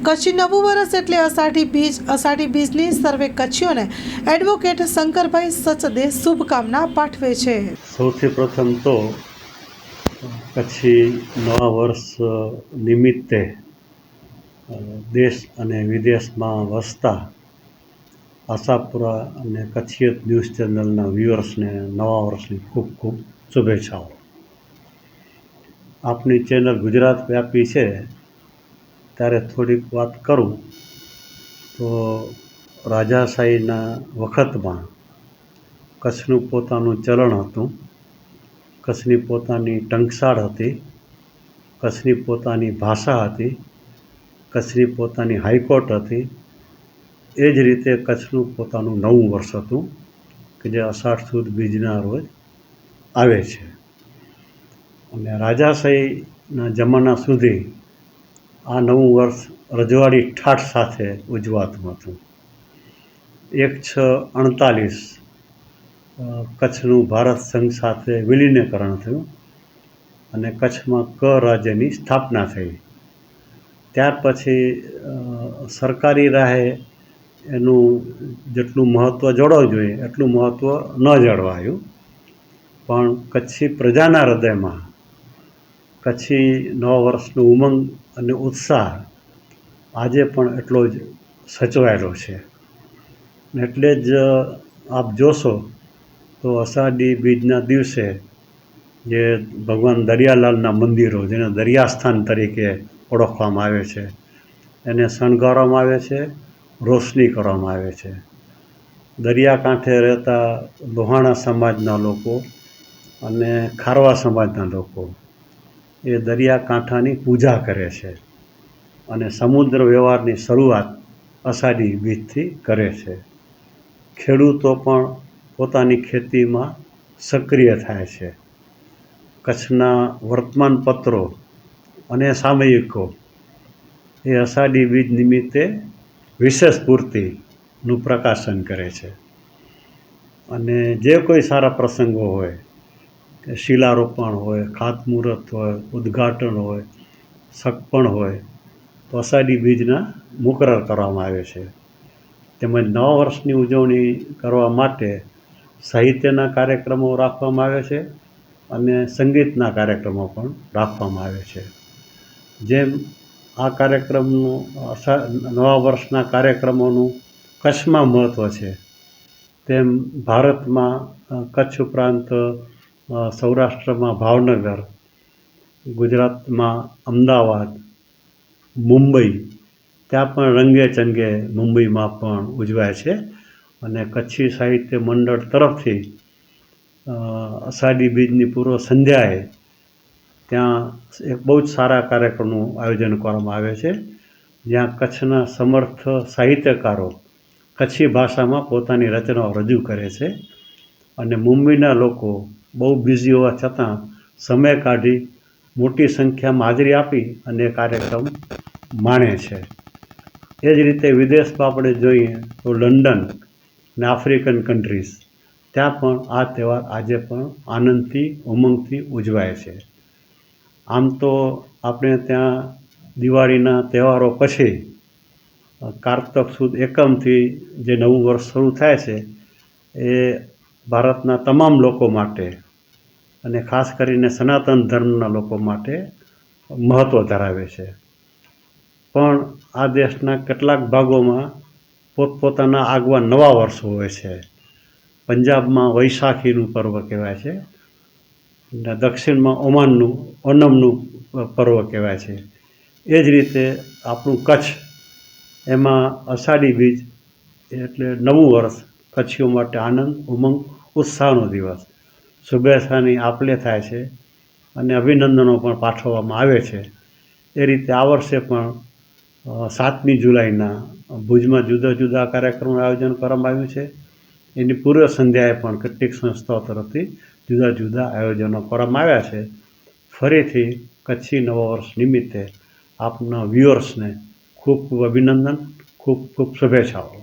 કચ્છી નવું વર્ષ એટલે અષાઢી બીજ. અષાઢી બીજની સર્વે કચ્છીઓને એડવોકેટ શંકરભાઈ સચદે શુભકામના પાઠવે છે. સૌથી પ્રથમ તો કચ્છી નવા વર્ષ નિમિત્તે દેશ અને વિદેશમાં વસતા આશાપુરા અને કચ્છિયત ન્યૂઝ ચેનલના વ્યુઅર્સને નવા વર્ષની ખૂબ ખૂબ શુભેચ્છાઓ. આપની ચેનલ ગુજરાત વ્યાપી છે ત્યારે થોડીક વાત કરું તો રાજાશાહીના વખતમાં કચ્છનું પોતાનું ચલણ હતું, કચ્છની પોતાની ટંકશાળ હતી, કચ્છની પોતાની ભાષા હતી, કચ્છની પોતાની હાઈકોર્ટ હતી. એ જ રીતે કચ્છનું પોતાનું નવું વર્ષ હતું કે જે અષાઢ સુદ બીજના રોજ આવે છે. અને રાજાશાહીના જમાના સુધી આ નવું વર્ષ રજવાડી ઠાઠ સાથે ઉજવાતું હતું. 1/6/48 કચ્છનું ભારત સંઘ સાથે વિલીનીકરણ થયું અને કચ્છમાં ક રાજ્યની સ્થાપના થઈ. ત્યાર પછી સરકારી રાહે એનું જેટલું મહત્ત્વ જળવાવું જોઈએ એટલું મહત્ત્વ ન જળવાયું, પણ કચ્છી પ્રજાના હૃદયમાં કચ્છી નવા વર્ષનો ઉમંગ અને ઉત્સાહ આજે પણ એટલો જ સચવાયેલો છે. એટલે જ આપ જોશો તો અષાઢી બીજના દિવસે જે ભગવાન દરિયાલાલના મંદિરો, જેને દરિયાસ્થાન તરીકે ઓળખવામાં આવે છે, એને શણગારવામાં આવે છે, રોશની કરવામાં આવે છે. દરિયાકાંઠે રહેતા લોહાણા સમાજના લોકો અને ખારવા સમાજના લોકો એ દરિયાકાંઠાની પૂજા કરે છે અને સમુદ્ર વ્યવહારની શરૂઆત અષાઢી બીજથી કરે છે. ખેડૂતો પણ પોતાની ખેતીમાં સક્રિય થાય છે. કચ્છના વર્તમાનપત્રો અને સામયિકો એ અષાઢી બીજ નિમિત્તે વિશેષ પૂર્તિનું પ્રકાશન કરે છે. અને જે કોઈ સારા પ્રસંગો હોય કે શિલારોપણ હોય, ખાતમુહૂર્ત હોય, ઉદ્ઘાટન હોય, સગપણ હોય તો અષાઢી બીજના મુકરર કરવામાં આવે છે. તેમજ નવા વર્ષની ઉજવણી કરવા માટે સાહિત્યના કાર્યક્રમો રાખવામાં આવે છે અને સંગીતના કાર્યક્રમો પણ રાખવામાં આવે છે. જેમ આ કાર્યક્રમનું નવા વર્ષના કાર્યક્રમોનું કચ્છમાં મહત્ત્વ છે, તેમ ભારતમાં કચ્છ ઉપરાંત સૌરાષ્ટ્રમાં ભાવનગર, ગુજરાતમાં અમદાવાદ, મુંબઈ, ત્યાં પણ રંગે ચંગે મુંબઈમાં પણ ઉજવાય છે. અને કચ્છી સાહિત્ય મંડળ તરફથી અષાઢી બીજની પૂર્વ સંધ્યાએ ત્યાં એક બહુ જ સારા કાર્યક્રમનું આયોજન કરવામાં આવે છે, જ્યાં કચ્છના સમર્થ સાહિત્યકારો કચ્છી ભાષામાં પોતાની રચનાઓ રજૂ કરે છે. અને મુંબઈના લોકો બહુ બિઝી હોવા છતાં સમય કાઢી મોટી સંખ્યામાં હાજરી આપી અને કાર્યક્રમ માણે છે. એ જ રીતે વિદેશમાં આપણે જોઈએ તો લંડન અને આફ્રિકન કન્ટ્રીઝ, ત્યાં પણ આ તહેવાર આજે પણ આનંદથી ઉમંગથી ઉજવાય છે. આમ તો આપણે ત્યાં દિવાળીના તહેવારો પછી કારતક સુદ એકમથી જે નવું વર્ષ શરૂ થાય છે એ ભારતના તમામ લોકો માટે અને ખાસ કરીને સનાતન ધર્મના લોકો માટે મહત્ત્વ ધરાવે છે. પણ આ દેશના કેટલાક ભાગોમાં પોતપોતાના આગવા નવા વર્ષો હોય છે. પંજાબમાં વૈશાખીનું પર્વ કહેવાય છે અને દક્ષિણમાં ઓનમનું પર્વ કહેવાય છે. એ જ રીતે આપણું કચ્છ, એમાં અષાઢી બીજ એટલે નવું વર્ષ કચ્છીઓ માટે આનંદ, ઉમંગ, ઉત્સાહનો દિવસ. શુભેચ્છાની આપ-લે થાય છે અને અભિનંદનો પણ પાઠવવામાં આવે છે. એ રીતે આ વર્ષે પણ 7મી જુલાઈના ભુજમાં જુદા જુદા કાર્યક્રમોનું આયોજન કરવામાં આવ્યું છે. એની પૂર્વ સંધ્યાએ પણ કેટલીક સંસ્થાઓ તરફથી જુદા જુદા આયોજનો કરવામાં આવ્યા છે. ફરીથી કચ્છી નવા વર્ષ નિમિત્તે આપના વ્યુઅર્સને ખૂબ ખૂબ અભિનંદન, ખૂબ ખૂબ શુભેચ્છાઓ.